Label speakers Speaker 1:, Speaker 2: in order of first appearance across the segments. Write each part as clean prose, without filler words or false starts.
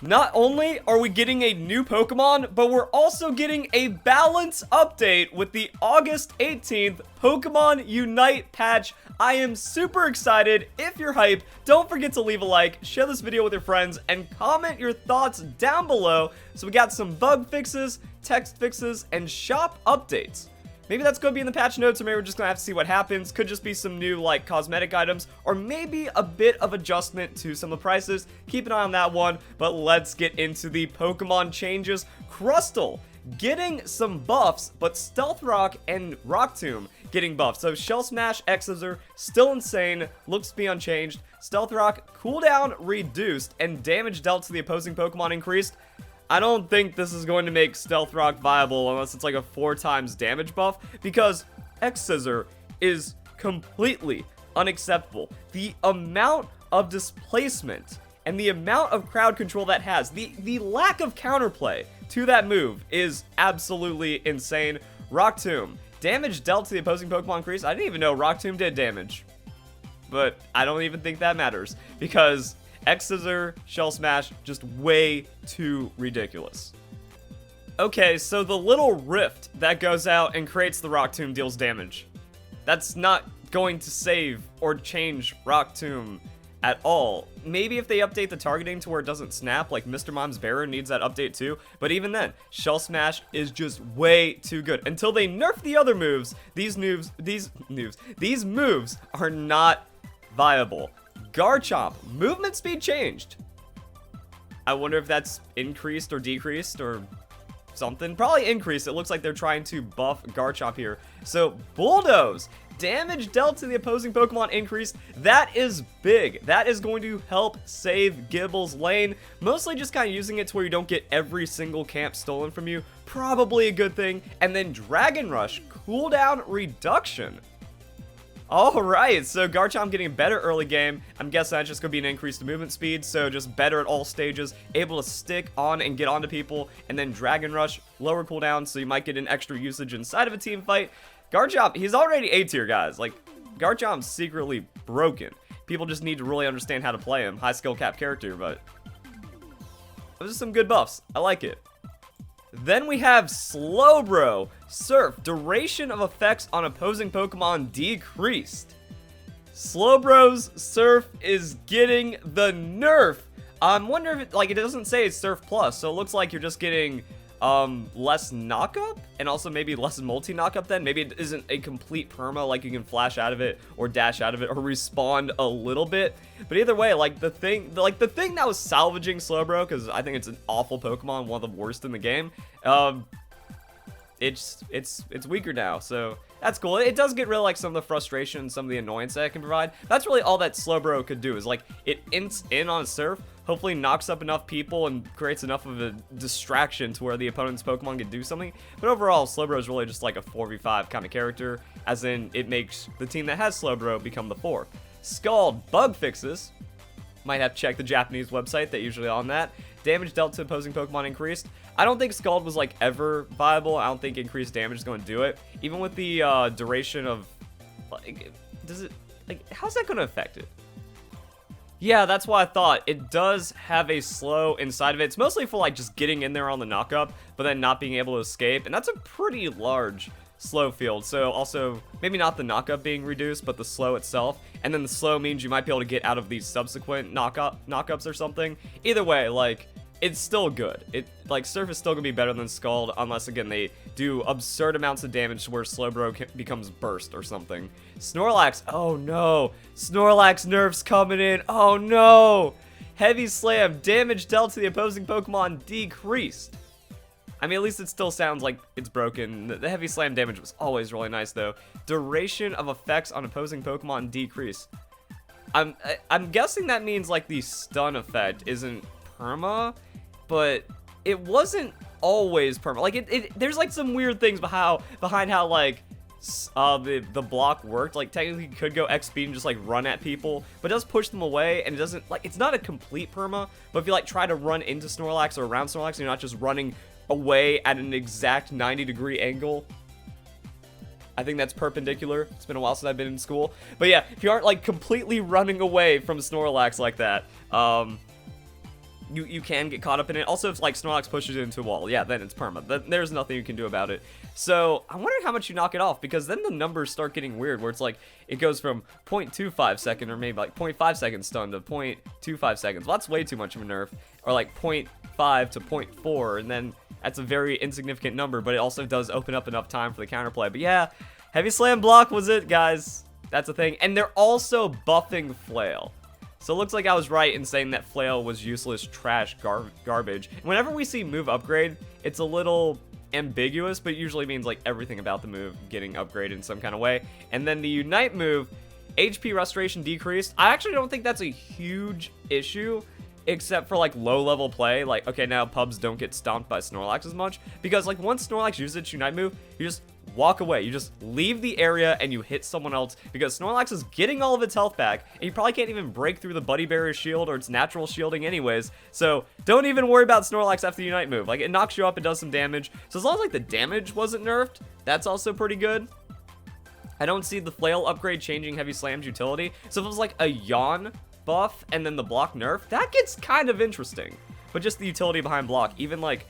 Speaker 1: Not only are we getting a new Pokemon, but we're also getting a balance update with the August 18th Pokemon UNITE patch. I am super excited. If you're hyped, don't forget to leave a like, share this video with your friends, and comment your thoughts down below. So we got some bug fixes, text fixes, and shop updates. Maybe that's going to be in the patch notes, or maybe we're just going to have to see what happens. Could just be some new, like, cosmetic items, or maybe a bit of adjustment to some of the prices. Keep an eye on that one, but let's get into the Pokemon changes. Crustal getting some buffs, but Stealth Rock and Rock Tomb getting buffs. So Shell Smash, X-Scissor, still insane, looks to be unchanged. Stealth Rock, cooldown reduced, and damage dealt to the opposing Pokemon increased. I don't think this is going to make Stealth Rock viable unless it's like a 4 times damage buff, because X-Scissor is completely unacceptable. The amount of displacement and the amount of crowd control that has, the lack of counterplay to that move is absolutely insane. Rock Tomb, damage dealt to the opposing Pokemon increased. I didn't even know Rock Tomb did damage, but I don't even think that matters because X-Scissor, Shell Smash, just way too ridiculous. Okay, so the little rift that goes out and creates the Rock Tomb deals damage. That's not going to save or change Rock Tomb at all. Maybe if they update the targeting to where it doesn't snap, like Mr. Mom's Bearer needs that update too, but even then, Shell Smash is just way too good. Until they nerf the other moves, these moves are not viable. Garchomp, movement speed changed. I wonder if that's increased or decreased or something. Probably increased. It looks like they're trying to buff Garchomp here. So, Bulldoze, damage dealt to the opposing Pokemon increased. That is big. That is going to help save Gibble's lane. Mostly just kind of using it to where you don't get every single camp stolen from you. Probably a good thing. And then Dragon Rush, cooldown reduction. Alright, so Garchomp getting a better early game. I'm guessing that's just going to be an increased movement speed, so just better at all stages, able to stick on and get onto people, and then Dragon Rush, lower cooldown, so you might get an extra usage inside of a team fight. Garchomp, he's already A tier, guys. Like, Garchomp's secretly broken. People just need to really understand how to play him. High skill cap character, but those are some good buffs. I like it. Then we have Slowbro. Surf, duration of effects on opposing Pokemon decreased. Slowbro's Surf is getting the nerf. I'm wondering if, it doesn't say it's Surf Plus, so it looks like you're just getting less knockup and also maybe less multi-knockup then. Maybe it isn't a complete perma, like you can flash out of it or dash out of it or respawn a little bit. But either way, the thing that was salvaging Slowbro, because I think it's an awful Pokemon, one of the worst in the game, it's weaker now, so that's cool. It does get rid of some of the frustration, some of the annoyance that it can provide. That's really all that Slowbro could do, is it ints in on Surf, hopefully knocks up enough people and creates enough of a distraction to where the opponent's Pokemon can do something. But overall, Slowbro is really just like a 4v5 kind of character, as in it makes the team that has Slowbro become the 4. Skald, bug fixes. Might have to check the Japanese website, they're usually on that. Damage dealt to opposing Pokemon increased. I don't think Skald was ever viable. I don't think increased damage is going to do it. Even with the duration of, how's that going to affect it? Yeah, that's what I thought. It does have a slow inside of it. It's mostly for just getting in there on the knockup, but then not being able to escape. And that's a pretty large slow field. So also, maybe not the knockup being reduced, but the slow itself. And then the slow means you might be able to get out of these subsequent knockups or something. Either way, it's still good. Surf is still gonna be better than Skald, unless again they do absurd amounts of damage to where Slowbro becomes burst or something. Snorlax, oh no, Snorlax nerfs coming in, oh no! Heavy Slam, damage dealt to the opposing Pokemon decreased. I mean, at least it still sounds like it's broken. The Heavy Slam damage was always really nice though. Duration of effects on opposing Pokemon decreased. I'm guessing that means the stun effect isn't perma, but it wasn't always perma. There's some weird things behind how the block worked. Technically you could go X speed and just run at people, but it does push them away, and it doesn't it's not a complete perma. But if you try to run into Snorlax or around Snorlax, and you're not just running away at an exact 90-degree angle, I think that's perpendicular. It's been a while since I've been in school, but yeah, if you aren't completely running away from Snorlax like that, you can get caught up in it. Also, if like Snorlax pushes it into a wall, yeah, then it's perma. There's nothing you can do about it. So I'm wondering how much you knock it off, because then the numbers start getting weird, where it's like it goes from 0.25 second or maybe like 0.5 second stun to 0.25 seconds. Well, that's way too much of a nerf. Or like 0.5 to 0.4, and then that's a very insignificant number, but it also does open up enough time for the counterplay. But yeah, Heavy Slam block was it, guys. That's a thing. And they're also buffing Flail. So it looks like I was right in saying that Flail was useless trash garbage. Whenever we see move upgrade, it's a little ambiguous, but it usually means like everything about the move getting upgraded in some kind of way. And then the Unite move, HP restoration decreased. I actually don't think that's a huge issue, except for like low level play. Like, okay, now pubs don't get stomped by Snorlax as much, because like once Snorlax uses its Unite move, you just walk away. You just leave the area and you hit someone else, because Snorlax is getting all of its health back, and you probably can't even break through the Buddy Barrier shield or its natural shielding anyways. So don't even worry about Snorlax after the Unite move. Like, it knocks you up, it does some damage. So as long as like the damage wasn't nerfed, that's also pretty good. I don't see the Flail upgrade changing Heavy Slam's utility. So if it was like a Yawn buff and then the block nerf, that gets kind of interesting. But just the utility behind block, even like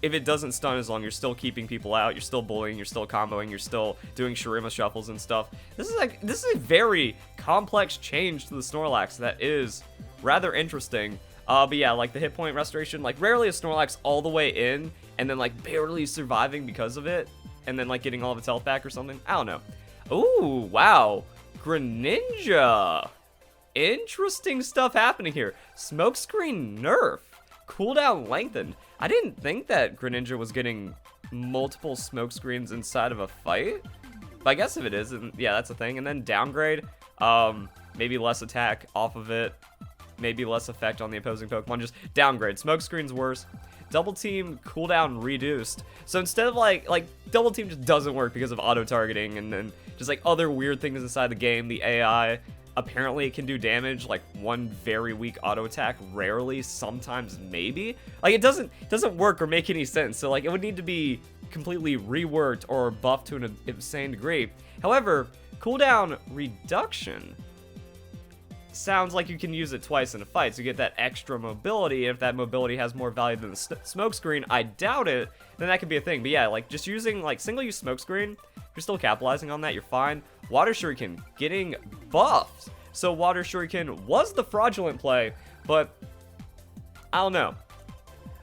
Speaker 1: if it doesn't stun as long, you're still keeping people out, you're still bullying, you're still comboing, you're still doing Shurima shuffles and stuff. This is a very complex change to the Snorlax that is rather interesting. But yeah, like the hit point restoration, like rarely is Snorlax all the way in and then like barely surviving because of it, and then like getting all of its health back or something. I don't know. Ooh, wow. Greninja. Interesting stuff happening here. Smokescreen nerf. Cooldown lengthened. I didn't think that Greninja was getting multiple smoke screens inside of a fight, but I guess if it is, then yeah, that's a thing. And then downgrade, maybe less attack off of it, maybe less effect on the opposing Pokemon. Just downgrade. Smoke screen's worse. Double team cooldown reduced. So instead of like double team just doesn't work because of auto targeting and then just like other weird things inside the game. The AI. Apparently it can do damage, like one very weak auto attack, rarely, sometimes maybe. Like it doesn't work or make any sense. So like it would need to be completely reworked or buffed to an insane degree. However, cooldown reduction sounds like you can use it twice in a fight, so you get that extra mobility. And if that mobility has more value than the smokescreen, I doubt it, then that could be a thing. But yeah, like just using like single use smokescreen, if you're still capitalizing on that, you're fine. Water Shuriken getting buffed. So Water Shuriken was the fraudulent play, but I don't know.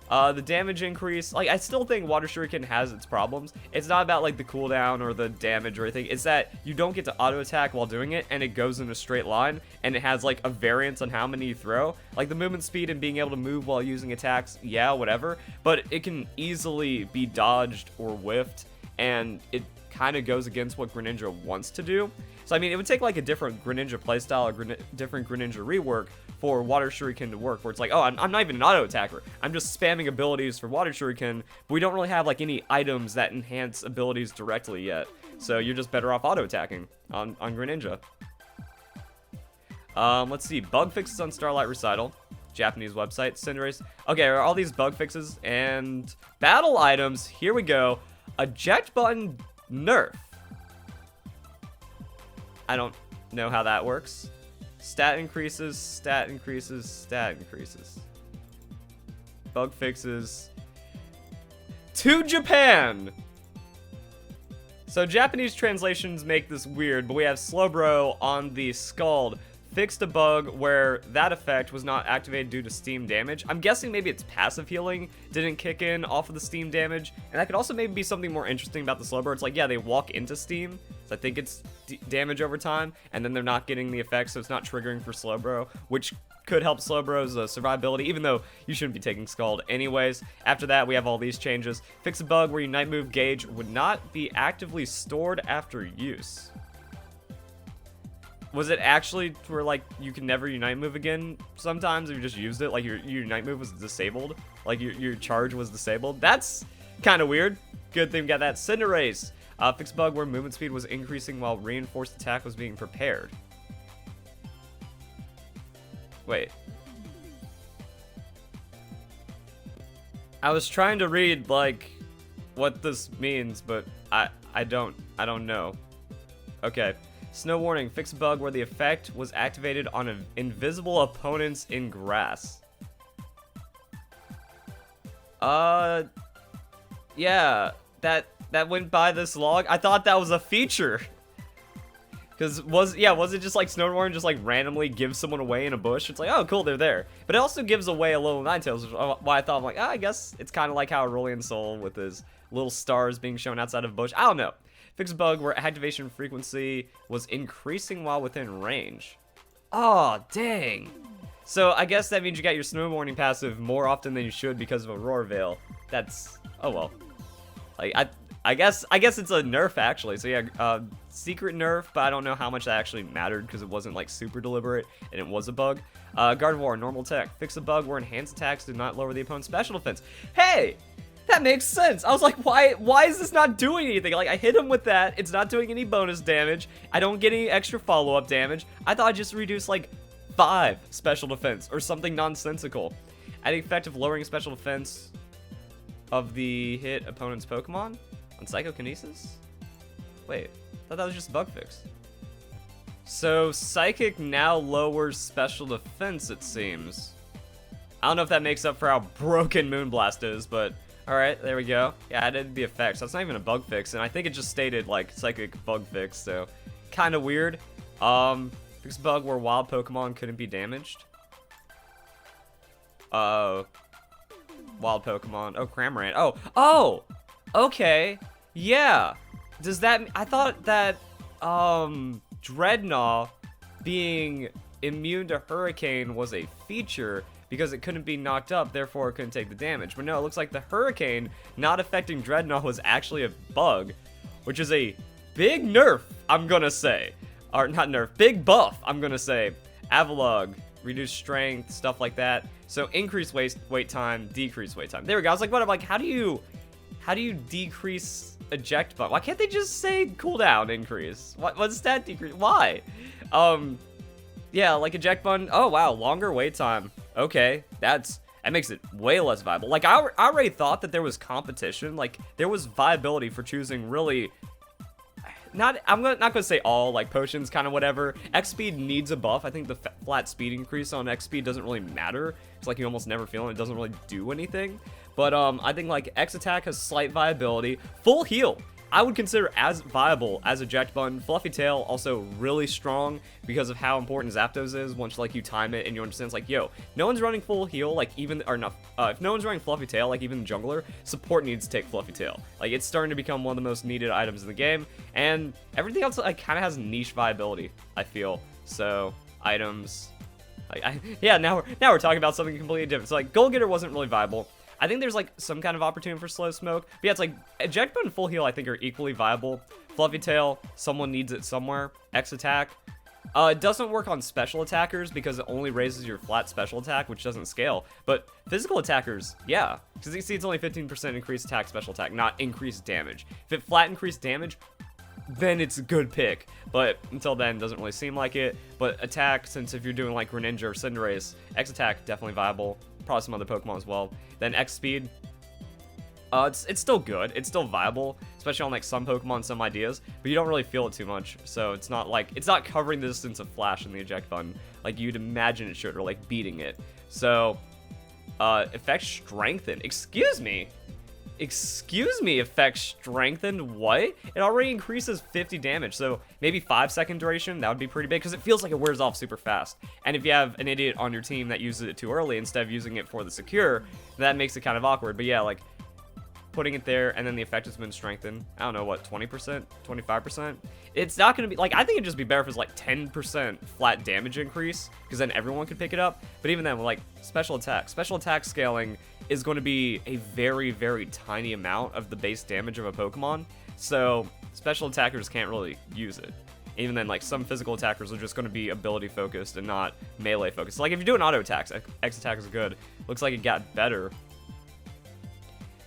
Speaker 1: The damage increase, like I still think Water Shuriken has its problems. It's not about like the cooldown or the damage or anything. It's that you don't get to auto attack while doing it, and it goes in a straight line, and it has like a variance on how many you throw. Like the movement speed and being able to move while using attacks, yeah, whatever. But it can easily be dodged or whiffed, and it kind of goes against what Greninja wants to do. So I mean, it would take like a different Greninja playstyle or different Greninja rework for Water Shuriken to work, where it's like, oh, I'm not even an auto attacker. I'm just spamming abilities for Water Shuriken, but we don't really have like any items that enhance abilities directly yet. So you're just better off auto attacking on Greninja. Let's see, bug fixes on Starlight Recital, Japanese website, Cinderace. Okay, are all these bug fixes and battle items? Here we go. Eject button nerf. I don't know how that works. Stat increases, stat increases, stat increases. Bug fixes. To Japan! So Japanese translations make this weird, but we have Slowbro on the Skald fixed a bug where that effect was not activated due to steam damage. I'm guessing maybe its passive healing didn't kick in off of the steam damage, and that could also maybe be something more interesting about the Slowbro. It's like, yeah, they walk into steam, so I think it's damage over time, and then they're not getting the effect, so it's not triggering for Slowbro, which could help Slowbro's survivability, even though you shouldn't be taking Skald anyways. After that, we have all these changes. Fix a bug where Unite move gauge would not be actively stored after use. Was it actually where, like, you can never Unite move again sometimes if you just used it? Like, your Unite move was disabled? Like, your charge was disabled? That's kind of weird. Good thing we got that. Cinderace. Fix bug where movement speed was increasing while reinforced attack was being prepared. Wait. I was trying to read, like, what this means, but I don't know. Okay. Snow warning, fix a bug where the effect was activated on invisible opponents in grass. Yeah, that went by this log. I thought that was a feature. Cause was it just like Snowborn just like randomly gives someone away in a bush? It's like, oh cool, they're there. But it also gives away a little Ninetales, which is why I thought, I'm like, I guess it's kind of like how Aurelion Sol with his little stars being shown outside of a bush. I don't know. Fix a bug where activation frequency was increasing while within range. Oh, dang. So I guess that means you got your Snow Warning passive more often than you should because of Aurora Veil. That's, oh well. Like, I guess it's a nerf actually. So yeah, secret nerf, but I don't know how much that actually mattered because it wasn't like super deliberate and it was a bug. Gardevoir, normal attack. Fix a bug where enhanced attacks do not lower the opponent's special defense. Hey! That makes sense. I was like, why is this not doing anything? Like, I hit him with that. It's not doing any bonus damage. I don't get any extra follow-up damage. I thought I'd just reduce, like, 5 special defense or something nonsensical. Adding effective lowering special defense of the hit opponent's Pokemon on Psychokinesis? Wait, I thought that was just a bug fix. So, Psychic now lowers special defense, it seems. I don't know if that makes up for how broken Moonblast is, but... Alright, there we go. Yeah, I did the effects. That's not even a bug fix, and I think it just stated, like, Psychic bug fix, so kind of weird. Fix bug where wild Pokemon couldn't be damaged. Wild Pokemon. Oh, Cramorant. Oh! Okay. Yeah. Does that... I thought that, Dreadnought being immune to Hurricane was a feature, because it couldn't be knocked up, therefore it couldn't take the damage. But no, it looks like the Hurricane not affecting Dreadnought was actually a bug, which is a big nerf, I'm gonna say. Or not nerf, big buff, I'm gonna say. Avalugg, reduced strength, stuff like that. So increase wait time, decrease wait time. There we go. I was like, what? I'm like, how do you decrease eject button? Why can't they just say cooldown increase? What's stat decrease? Why? Yeah, like eject button. Oh wow, longer wait time. Okay, that makes it way less viable. Like, I already thought that there was competition. Like, there was viability for choosing really... I'm not gonna say all, like, potions, kind of whatever. X-Speed needs a buff. I think the flat speed increase on X-Speed doesn't really matter. It's like you almost never feel it. It doesn't really do anything. But, I think, like, X-Attack has slight viability. Full heal, I would consider as viable as Eject Button. Fluffy Tail, also really strong because of how important Zapdos is once, like, you time it and you understand, it's like, yo, no one's running full heal, like, even, or not, if no one's running Fluffy Tail, like, even the jungler, support needs to take Fluffy Tail. Like, it's starting to become one of the most needed items in the game, and everything else, like, kind of has niche viability, I feel. So, items, like, yeah, now we're talking about something completely different. So, like, Gold Getter wasn't really viable. I think there's, like, some kind of opportunity for Slow Smoke. But yeah, it's like, Eject Button and Full Heal, I think, are equally viable. Fluffy Tail, someone needs it somewhere. X-Attack. It doesn't work on special attackers because it only raises your flat special attack, which doesn't scale. But physical attackers, yeah. Because you see it's only 15% increased attack, special attack, not increased damage. If it flat increased damage, then it's a good pick. But until then, it doesn't really seem like it. But attack, since if you're doing, like, Greninja or Cinderace, X-Attack, definitely viable. Probably some other Pokemon as well. Then X-Speed, it's still good. It's still viable, especially on, like, some Pokemon, some ideas, but you don't really feel it too much. So it's not like, it's not covering the distance of Flash in the eject button like you'd imagine it should, or like beating it. So, effect strengthen. Excuse me, effect strengthened, what? It already increases 50 damage, so maybe 5-second duration, that would be pretty big, because it feels like it wears off super fast. And if you have an idiot on your team that uses it too early instead of using it for the secure, that makes it kind of awkward. But yeah, like, putting it there, and then the effect has been strengthened, I don't know, what, 20%, 25%? It's not going to be, like, I think it'd just be better if it's like 10% flat damage increase, because then everyone could pick it up. But even then, like, special attack scaling is going to be a very, very tiny amount of the base damage of a Pokemon, so special attackers can't really use it. Even then, like, some physical attackers are just going to be ability focused and not melee focused. Like, if you're doing auto attacks, X attack is good. Looks like it got better.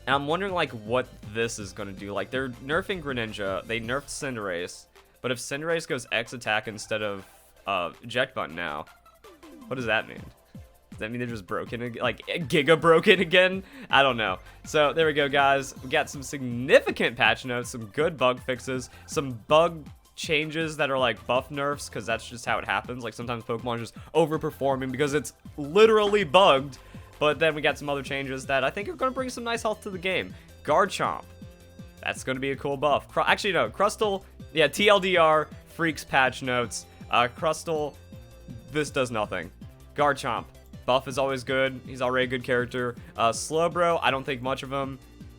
Speaker 1: And I'm wondering, like, what this is going to do. Like, they're nerfing Greninja, they nerfed Cinderace, but if Cinderace goes X attack instead of eject button now, what does that mean? Does that mean they're just broken again? Like, giga broken again? I don't know. So, there we go, guys. We got some significant patch notes, some good bug fixes, some bug changes that are like buff nerfs, because that's just how it happens. Like, sometimes Pokemon are just overperforming because it's literally bugged. But then we got some other changes that I think are going to bring some nice health to the game. Garchomp. That's going to be a cool buff. Actually, no. Crustal. Yeah, TLDR. Freaks patch notes. Crustal. This does nothing. Garchomp. Buff is always good. He's already a good character. Slowbro. I don't think much of him.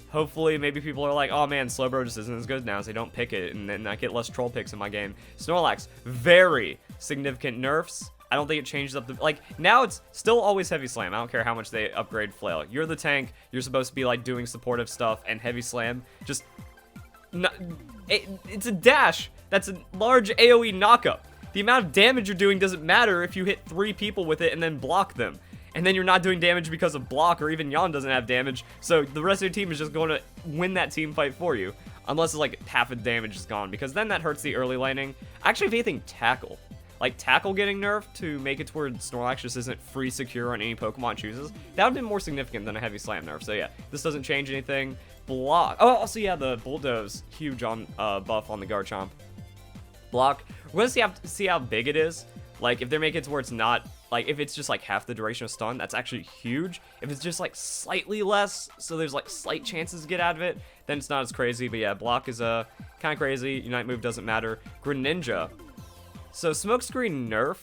Speaker 1: Hopefully, maybe people are like, oh man, Slowbro just isn't as good now, so they don't pick it, and then I get less troll picks in my game. Snorlax. Very significant nerfs. I don't think it changes up the, like, now it's still always Heavy Slam. I don't care how much they upgrade Flail. You're the tank. You're supposed to be, like, doing supportive stuff, and Heavy Slam just, not, it's a dash. That's a large AoE knockup. The amount of damage you're doing doesn't matter if you hit 3 people with it and then block them. And then you're not doing damage because of block, or even Yon doesn't have damage, so the rest of your team is just going to win that team fight for you. Unless it's, like, half of the damage is gone, because then that hurts the early laning. Actually, if anything, Tackle. Like, Tackle getting nerfed to make it to where Snorlax just isn't free secure on any Pokemon chooses, that would have been more significant than a Heavy Slam nerf. So yeah, this doesn't change anything. Block. Oh, also yeah, the Bulldoze, huge on buff on the Garchomp. Block. We're gonna see how big it is. Like, if they make it to where it's not, like, if it's just like half the duration of stun, that's actually huge. If it's just like slightly less, so there's like slight chances to get out of it, then it's not as crazy. But yeah, block is kind of crazy. Unite move doesn't matter. Greninja. So Smokescreen Nerf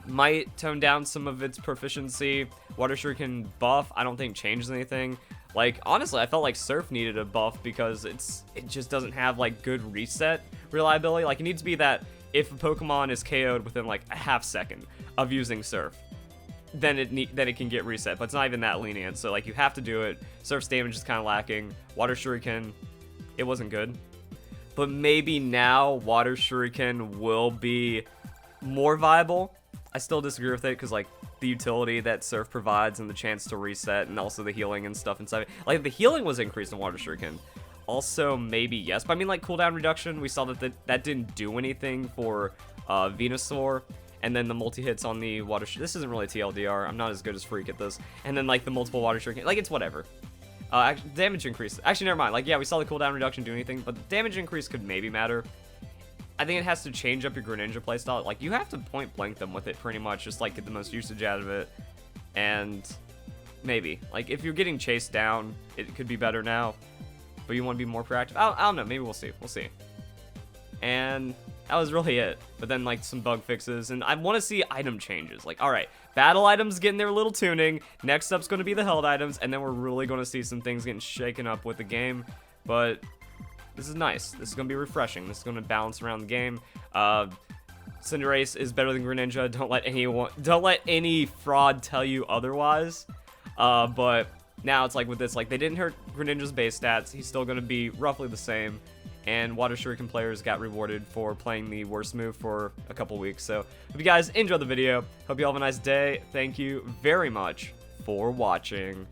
Speaker 1: might tone down some of its proficiency. Water Shuriken buff, I don't think changes anything. Like, honestly, I felt like Surf needed a buff because it just doesn't have, like, good reset reliability. Like, it needs to be that if a Pokemon is KO'd within, like, a half second of using Surf, then it can get reset. But it's not even that lenient, so, like, you have to do it. Surf's damage is kind of lacking. Water Shuriken, it wasn't good. But maybe now Water Shuriken will be more viable. I still disagree with it because, like, the utility that Surf provides and the chance to reset and also the healing and stuff inside it. Like, the healing was increased in Water Shuriken. Also, maybe yes. But I mean, like, cooldown reduction, we saw that didn't do anything for Venusaur. And then the multi-hits on the Water Shuriken. This isn't really TLDR. I'm not as good as Freak at this. And then, like, the multiple Water Shuriken. Like, it's whatever. Damage increase. Actually, never mind. Like, yeah, we saw the cooldown reduction do anything, but the damage increase could maybe matter. I think it has to change up your Greninja playstyle. Like, you have to point blank them with it pretty much, just like get the most usage out of it. And maybe, like, if you're getting chased down, it could be better now, but you want to be more proactive. I don't know. Maybe we'll see. We'll see. And that was really it. But then, like, some bug fixes, and I want to see item changes. Like, all right, battle items getting their little tuning. Next up's going to be the held items, and then we're really going to see some things getting shaken up with the game. But this is nice. This is going to be refreshing. This is going to balance around the game. Cinderace is better than Greninja. Don't let any fraud tell you otherwise. But now it's like with this, like, they didn't hurt Greninja's base stats. He's still going to be roughly the same. And Water Shuriken players got rewarded for playing the worst move for a couple weeks. So, hope you guys enjoyed the video. Hope you all have a nice day. Thank you very much for watching.